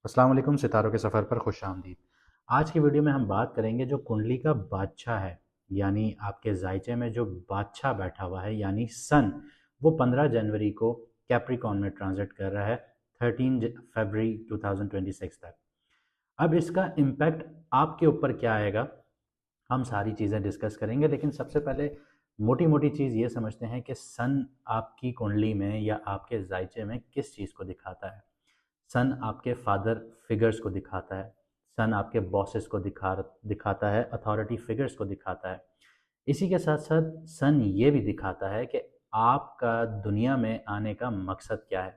अस्सलाम वालेकुम। सितारों के सफ़र पर खुश आमदीद। आज की वीडियो में हम बात करेंगे जो कुंडली का बादशाह है, यानी आपके जायचे में जो बादशाह बैठा हुआ है यानी सन, वो 15 जनवरी को कैप्रिकॉन में ट्रांजिट कर रहा है 13 फरवरी 2026 तक। अब इसका इम्पैक्ट आपके ऊपर क्या आएगा, हम सारी चीज़ें डिस्कस करेंगे। लेकिन सबसे पहले मोटी मोटी चीज़ ये समझते हैं कि सन आपकी कुंडली में या आपके जायचे में किस चीज़ को दिखाता है। सन आपके फादर फिगर्स को दिखाता है। सन आपके बॉसेस को दिखाता है, अथॉरिटी फिगर्स को दिखाता है। इसी के साथ साथ सन ये भी दिखाता है कि आपका दुनिया में आने का मकसद क्या है।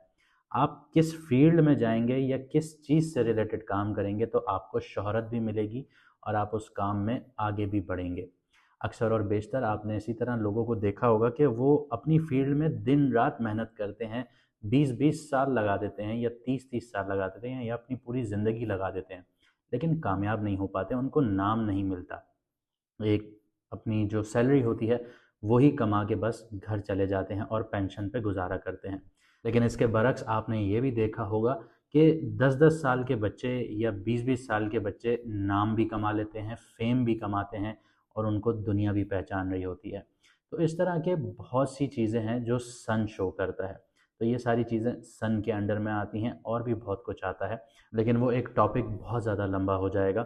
आप किस फील्ड में जाएंगे या किस चीज़ से रिलेटेड काम करेंगे तो आपको शोहरत भी मिलेगी और आप उस काम में आगे भी बढ़ेंगे। अक्सर और बेशतर आपने इसी तरह लोगों को देखा होगा कि वो अपनी फील्ड में दिन रात मेहनत करते हैं, 20-20 साल लगा देते हैं या 30-30 साल लगा देते हैं या अपनी पूरी ज़िंदगी लगा देते हैं, लेकिन कामयाब नहीं हो पाते, उनको नाम नहीं मिलता। एक अपनी जो सैलरी होती है वही कमा के बस घर चले जाते हैं और पेंशन पे गुजारा करते हैं। लेकिन इसके बरक्स आपने ये भी देखा होगा कि 10-10 साल के बच्चे या 20-20 साल के बच्चे नाम भी कमा लेते हैं, फेम भी कमाते हैं और उनको दुनिया भी पहचान रही होती है। तो इस तरह के बहुत सी चीज़ें हैं जो सन शो करता है। तो ये सारी चीज़ें सन के अंडर में आती हैं और भी बहुत कुछ आता है, लेकिन वो एक टॉपिक बहुत ज़्यादा लंबा हो जाएगा।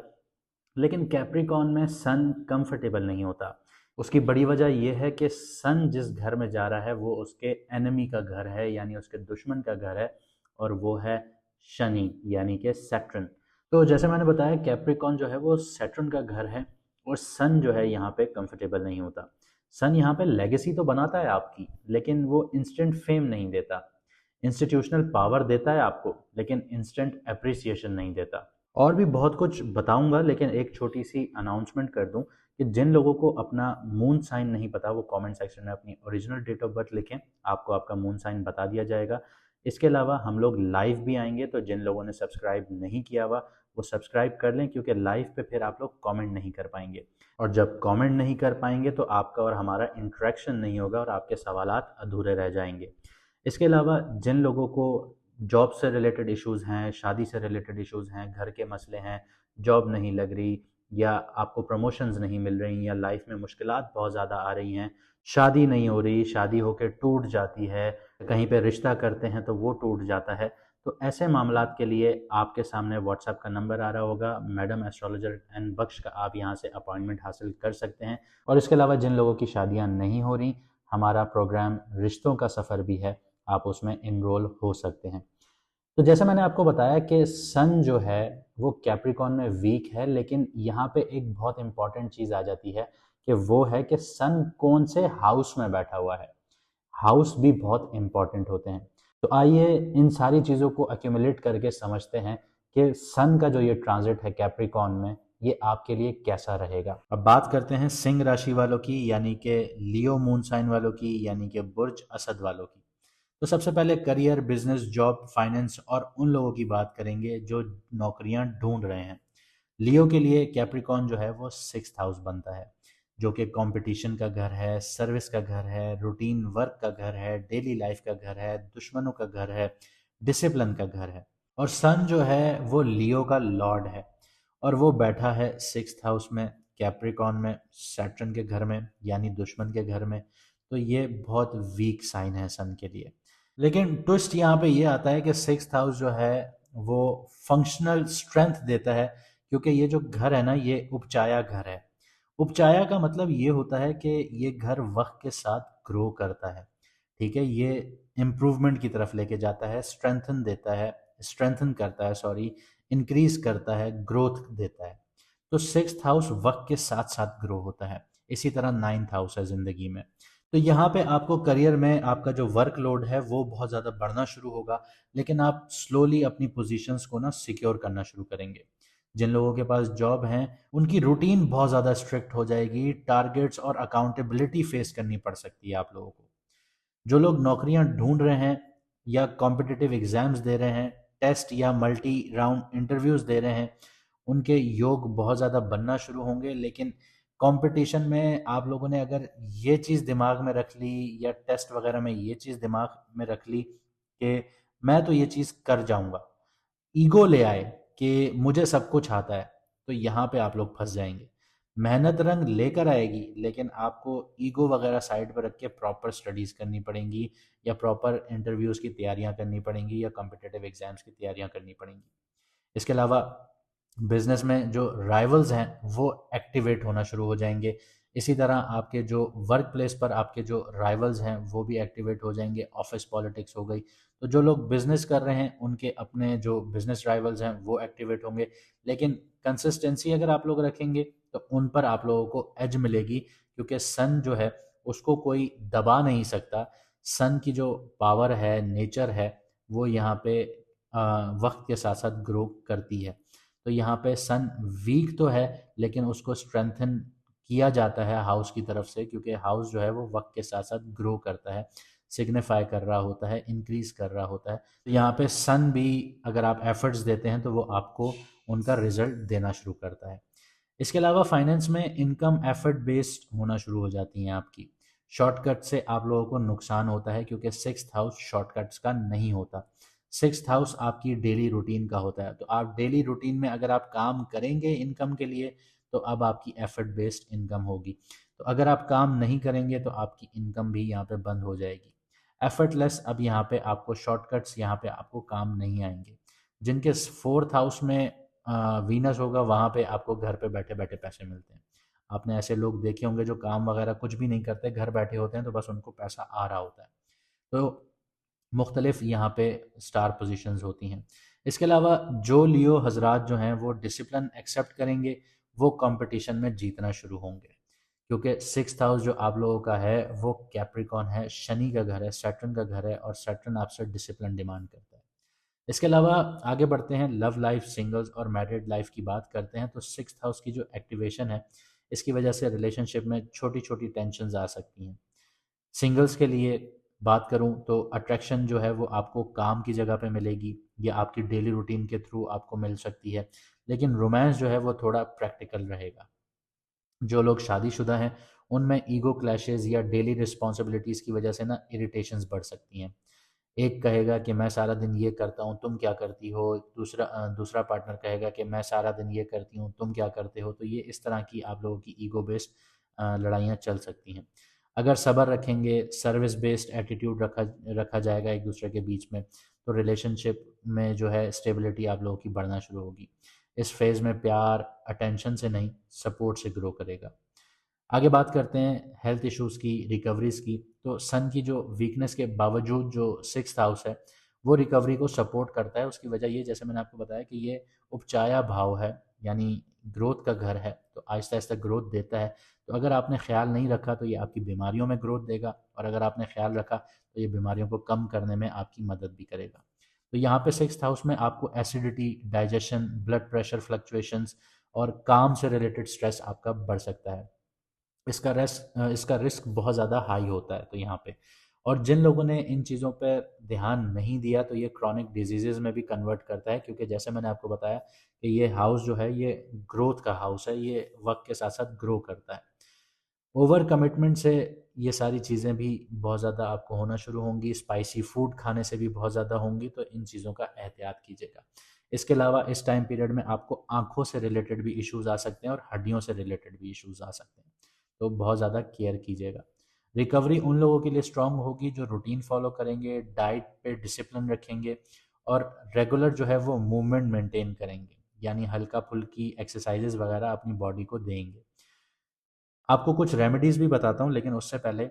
लेकिन कैप्रिकॉन में सन कंफर्टेबल नहीं होता। उसकी बड़ी वजह यह है कि सन जिस घर में जा रहा है वो उसके एनिमी का घर है, यानी उसके दुश्मन का घर है, और वो है शनि यानी कि सैटर्न। तो जैसे मैंने बताया कैप्रिकॉन जो है वो सैटर्न का घर है और सन जो है यहाँ पे कंफर्टेबल नहीं होता। सन यहाँ पे लेगेसी तो बनाता है आपकी, लेकिन वो इंस्टेंट फेम नहीं देता। इंस्टीट्यूशनल पावर देता है आपको, लेकिन इंस्टेंट अप्रिसिएशन नहीं देता। और भी बहुत कुछ बताऊंगा, लेकिन एक छोटी सी अनाउंसमेंट कर दूं कि जिन लोगों को अपना मून साइन नहीं पता वो कमेंट सेक्शन में अपनी ओरिजिनल डेट ऑफ बर्थ लिखें, आपको आपका मून साइन बता दिया जाएगा। इसके अलावा हम लोग लाइव भी आएंगे, तो जिन लोगों ने सब्सक्राइब नहीं किया हुआ वो सब्सक्राइब कर लें, क्योंकि लाइव पे फिर आप लोग कमेंट नहीं कर पाएंगे, और जब कमेंट नहीं कर पाएंगे तो आपका और हमारा इंटरेक्शन नहीं होगा और आपके सवालात अधूरे रह जाएंगे। इसके अलावा जिन लोगों को जॉब से रिलेटेड इश्यूज़ हैं, शादी से रिलेटेड इश्यूज़ हैं, घर के मसले हैं, जॉब नहीं लग रही या आपको प्रमोशंस नहीं मिल रही या लाइफ में मुश्किलात बहुत ज़्यादा आ रही हैं, शादी नहीं हो रही, शादी होके टूट जाती है, कहीं पे रिश्ता करते हैं तो वो टूट जाता है, तो ऐसे मामलात के लिए आपके सामने व्हाट्सएप का नंबर आ रहा होगा, मैडम एस्ट्रोलॉजर एंड बख्श का, आप यहाँ से अपॉइंटमेंट हासिल कर सकते हैं। और इसके अलावा जिन लोगों की शादियाँ नहीं हो रही, हमारा प्रोग्राम रिश्तों का सफ़र भी है, आप उसमें इनरोल हो सकते हैं। तो जैसे मैंने आपको बताया कि सन जो है वो कैप्रिकॉन में वीक है, लेकिन यहाँ पे एक बहुत इंपॉर्टेंट चीज़ आ जाती है कि वो है कि सन कौन से हाउस में बैठा हुआ है। हाउस भी बहुत इंपॉर्टेंट होते हैं। तो आइए इन सारी चीज़ों को एक्यूमुलेट करके समझते हैं कि सन का जो ये ट्रांजिट है कैप्रिकॉन में, ये आपके लिए कैसा रहेगा। अब बात करते हैं सिंह राशि वालों की, यानी कि लियो मून साइन वालों की, यानी कि बुर्ज असद वालों की। तो सबसे पहले करियर, बिजनेस, जॉब, फाइनेंस और उन लोगों की बात करेंगे जो नौकरियां ढूंढ रहे हैं। लियो के लिए कैप्रिकॉन जो है वो 6th हाउस बनता है, जो कि कंपटीशन का घर है, सर्विस का घर है, रूटीन वर्क का घर है, डेली लाइफ का घर है, दुश्मनों का घर है, डिसिप्लिन का घर है। और सन जो है वो लियो का लॉर्ड है और वो बैठा है 6th हाउस में, कैप्रिकॉन में, सैटर्न के घर में यानी दुश्मन के घर में। तो ये बहुत वीक साइन है सन के लिए। लेकिन ट्विस्ट यहाँ पे ये आता है कि 6th हाउस जो है वो फंक्शनल स्ट्रेंथ देता है, क्योंकि ये जो घर है ना ये उपचाया घर है। उपचाया का मतलब ये होता है कि ये घर वक्त के साथ ग्रो करता है, ठीक है, ये इम्प्रूवमेंट की तरफ लेके जाता है, स्ट्रेंथन करता है, सॉरी, इंक्रीज करता है, ग्रोथ देता है। तो 6th हाउस वक्त के साथ साथ ग्रो होता है। इसी तरह 9th हाउस है जिंदगी में। तो यहाँ पे आपको करियर में आपका जो वर्कलोड है वो बहुत ज़्यादा बढ़ना शुरू होगा, लेकिन आप स्लोली अपनी पोजीशंस को ना सिक्योर करना शुरू करेंगे। जिन लोगों के पास जॉब हैं उनकी रूटीन बहुत ज़्यादा स्ट्रिक्ट हो जाएगी, टारगेट्स और अकाउंटेबिलिटी फेस करनी पड़ सकती है आप लोगों को। जो लोग नौकरियां ढूंढ रहे हैं या कॉम्पिटिटिव एग्जाम्स दे रहे हैं, टेस्ट या मल्टी राउंड इंटरव्यूज दे रहे हैं, उनके योग बहुत ज़्यादा बनना शुरू होंगे। लेकिन कंपटीशन में आप लोगों ने अगर ये चीज़ दिमाग में रख ली या टेस्ट वगैरह में ये चीज़ दिमाग में रख ली कि मैं तो ये चीज़ कर जाऊंगा, ईगो ले आए कि मुझे सब कुछ आता है, तो यहाँ पे आप लोग फंस जाएंगे। मेहनत रंग लेकर आएगी, लेकिन आपको ईगो वगैरह साइड पर रख के प्रॉपर स्टडीज़ करनी पड़ेंगी, या प्रॉपर इंटरव्यूज़ की तैयारियां करनी पड़ेंगी, या कॉम्पिटिटिव एग्जाम्स की तैयारियां करनी पड़ेंगी। इसके अलावा बिजनेस में जो राइवल्स हैं वो एक्टिवेट होना शुरू हो जाएंगे। इसी तरह आपके जो वर्क प्लेस पर आपके जो राइवल्स हैं वो भी एक्टिवेट हो जाएंगे। ऑफिस पॉलिटिक्स हो गई, तो जो लोग बिजनेस कर रहे हैं उनके अपने जो बिजनेस राइवल्स हैं वो एक्टिवेट होंगे। लेकिन कंसिस्टेंसी अगर आप लोग रखेंगे तो उन पर आप लोगों को एज मिलेगी, क्योंकि सन जो है उसको कोई दबा नहीं सकता। सन की जो पावर है, नेचर है, वो यहाँ पे वक्त के साथ साथ ग्रो करती है। तो यहाँ पे सन वीक तो है, लेकिन उसको स्ट्रेंथन किया जाता है हाउस की तरफ से, क्योंकि हाउस जो है वो वक्त के साथ साथ ग्रो करता है, सिग्निफाई कर रहा होता है, इंक्रीज कर रहा होता है। तो यहाँ पे सन भी अगर आप एफर्ट्स देते हैं तो वो आपको उनका रिजल्ट देना शुरू करता है। इसके अलावा फाइनेंस में इनकम एफर्ट बेस्ड होना शुरू हो जाती हैं आपकी। शॉर्टकट से आप लोगों को नुकसान होता है, क्योंकि सिक्स्थ हाउस शॉर्टकट्स का नहीं होता। सिक्स्थ हाउस आपकी डेली रूटीन का होता है। तो आप डेली रूटीन में अगर आप काम करेंगे इनकम के लिए, तो अब आपकी एफर्ट बेस्ड इनकम होगी। तो अगर आप काम नहीं करेंगे तो आपकी इनकम भी यहाँ पे बंद हो जाएगी। एफर्टलेस, अब यहाँ पे आपको शॉर्टकट्स, यहाँ पे आपको काम नहीं आएंगे। जिनके फोर्थ हाउस में वीनस होगा, वहाँ पे आपको घर पे बैठे बैठे पैसे मिलते हैं। आपने ऐसे लोग देखे होंगे जो काम वगैरह कुछ भी नहीं करते, घर बैठे होते हैं, तो बस उनको पैसा आ रहा होता है। तो मुख्तलिफ यहाँ पे स्टार पोजीशंस होती हैं। इसके अलावा जो लियो हजरात जो हैं वो डिसिप्लिन एक्सेप्ट करेंगे, वो कंपटीशन में जीतना शुरू होंगे, क्योंकि सिक्स्थ हाउस जो आप लोगों का है वो कैप्रिकॉन है, शनि का घर है, सैटर्न का घर है, और सैटर्न आपसे डिसिप्लिन डिमांड करता है। इसके अलावा आगे बढ़ते हैं, लव लाइफ, सिंगल्स और मैरिड लाइफ की बात करते हैं। तो सिक्स्थ हाउस की जो एक्टिवेशन है, इसकी वजह से रिलेशनशिप में छोटी छोटी टेंशन्स आ सकती हैं। सिंगल्स के लिए बात करूं तो अट्रैक्शन जो है वो आपको काम की जगह पे मिलेगी, या आपकी डेली रूटीन के थ्रू आपको मिल सकती है। लेकिन रोमांस जो है वो थोड़ा प्रैक्टिकल रहेगा। जो लोग शादीशुदा हैं उनमें ईगो क्लैशेस या डेली रिस्पॉन्सिबिलिटीज़ की वजह से ना इरिटेशंस बढ़ सकती हैं। एक कहेगा कि मैं सारा दिन ये करता हूँ, तुम क्या करती हो। दूसरा पार्टनर कहेगा कि मैं सारा दिन ये करती हूँ, तुम क्या करते हो। तो ये इस तरह की आप लोगों की ईगो बेस्ड लड़ाइयाँ चल सकती हैं। अगर सब्र रखेंगे, सर्विस बेस्ड एटीट्यूड रखा रखा जाएगा एक दूसरे के बीच में, तो रिलेशनशिप में जो है स्टेबिलिटी आप लोगों की बढ़ना शुरू होगी। इस फेज़ में प्यार अटेंशन से नहीं, सपोर्ट से ग्रो करेगा। आगे बात करते हैं हेल्थ इश्यूज़ की, रिकवरीज़ की। तो सन की जो वीकनेस के बावजूद जो सिक्स्थ हाउस है वो रिकवरी को सपोर्ट करता है। उसकी वजह ये, जैसे मैंने आपको बताया कि ये उपचाया भाव है, यानी ग्रोथ का घर है, तो आहिस्ता आहिस्ता ग्रोथ देता है। तो अगर आपने ख्याल नहीं रखा तो ये आपकी बीमारियों में ग्रोथ देगा, और अगर आपने ख्याल रखा तो ये बीमारियों को कम करने में आपकी मदद भी करेगा। तो यहाँ पे सिक्स्थ हाउस में आपको acidity, digestion, blood pressure fluctuations और काम से रिलेटेड स्ट्रेस आपका बढ़ सकता है। इसका रिस्क बहुत ज़्यादा हाई होता है तो यहाँ पे। और जिन लोगों ने इन चीज़ों पर ध्यान नहीं दिया तो ये क्रॉनिक डिजीज़ में भी कन्वर्ट करता है, क्योंकि जैसे मैंने आपको बताया कि ये हाउस जो है ये ग्रोथ का हाउस है, ये वक्त के साथ साथ ग्रो करता है। ओवर कमिटमेंट से ये सारी चीज़ें भी बहुत ज़्यादा आपको होना शुरू होंगी। स्पाइसी फूड खाने से भी बहुत ज़्यादा होंगी, तो इन चीज़ों का एहतियात कीजिएगा। इसके अलावा इस टाइम पीरियड में आपको आँखों से रिलेटेड भी इश्यूज़ आ सकते हैं, और हड्डियों से रिलेटेड भी इश्यूज़ आ सकते हैं। तो बहुत ज़्यादा केयर कीजिएगा। रिकवरी उन लोगों के लिए स्ट्रॉन्ग होगी जो रूटीन फॉलो करेंगे, डाइट पे डिसिप्लिन रखेंगे, और रेगुलर जो है वो मूवमेंट मेंटेन करेंगे, यानी हल्का-फुल्की एक्सरसाइज़ेज़ वगैरह अपनी बॉडी को देंगे। आपको कुछ रेमेडीज़ भी बताता हूँ, लेकिन उससे पहले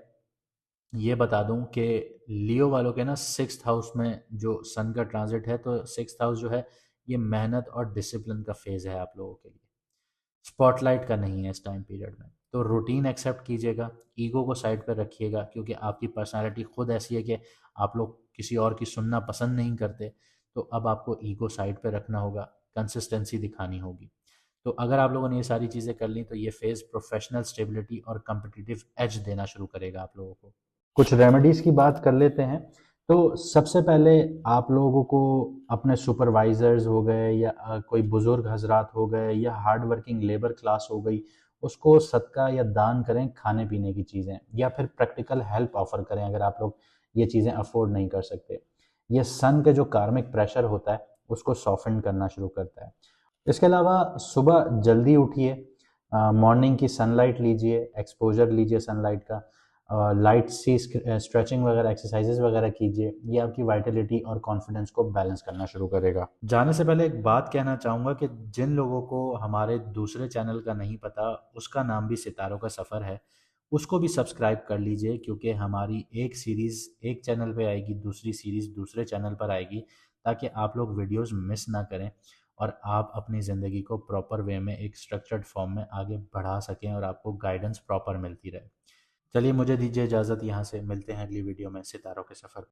ये बता दूं कि लियो वालों के ना सिक्स्थ हाउस में जो सन का ट्रांजिट है, तो सिक्स्थ हाउस जो है ये मेहनत और डिसिप्लिन का फेज है आप लोगों के लिए, स्पॉटलाइट का नहीं है इस टाइम पीरियड में। तो रूटीन एक्सेप्ट कीजिएगा, ईगो को साइड पर रखिएगा, क्योंकि आपकी पर्सनालिटी खुद ऐसी है कि आप लोग किसी और की सुनना पसंद नहीं करते। तो अब आपको ईगो साइड पर रखना होगा, कंसिस्टेंसी दिखानी होगी। तो अगर आप लोगों ने ये सारी चीज़ें कर ली तो ये फेज़ प्रोफेशनल स्टेबिलिटी और कम्पिटिटिव एज देना शुरू करेगा आप लोगों को। कुछ रेमेडीज़ की बात कर लेते हैं। तो सबसे पहले आप लोगों को अपने सुपरवाइजर्स हो गए, या कोई बुजुर्ग हजरात हो गए, या हार्ड वर्किंग लेबर क्लास हो गई, उसको सदका या दान करें खाने पीने की चीज़ें, या फिर प्रैक्टिकल हेल्प ऑफर करें अगर आप लोग ये चीज़ें अफोर्ड नहीं कर सकते। ये सन का जो कार्मिक प्रेशर होता है उसको सॉफ्टन करना शुरू करता है। इसके अलावा सुबह जल्दी उठिए, मॉर्निंग की सनलाइट लीजिए, एक्सपोजर लीजिए सनलाइट का, लाइट सी स्ट्रेचिंग वगैरह एक्सरसाइजेज वगैरह कीजिए। ये आपकी वाइटलिटी और कॉन्फिडेंस को बैलेंस करना शुरू करेगा। जाने से पहले एक बात कहना चाहूँगा कि जिन लोगों को हमारे दूसरे चैनल का नहीं पता, उसका नाम भी सितारों का सफ़र है, उसको भी सब्सक्राइब कर लीजिए, क्योंकि हमारी एक सीरीज़ एक चैनल पे आएगी, दूसरी सीरीज़ दूसरे चैनल पर आएगी, ताकि आप लोग वीडियोस मिस ना करें और आप अपनी ज़िंदगी को प्रॉपर वे में एक स्ट्रक्चर्ड फॉर्म में आगे बढ़ा सकें और आपको गाइडेंस प्रॉपर मिलती रहे। चलिए मुझे दीजिए इजाज़त, यहाँ से मिलते हैं अगली वीडियो में सितारों के सफ़र।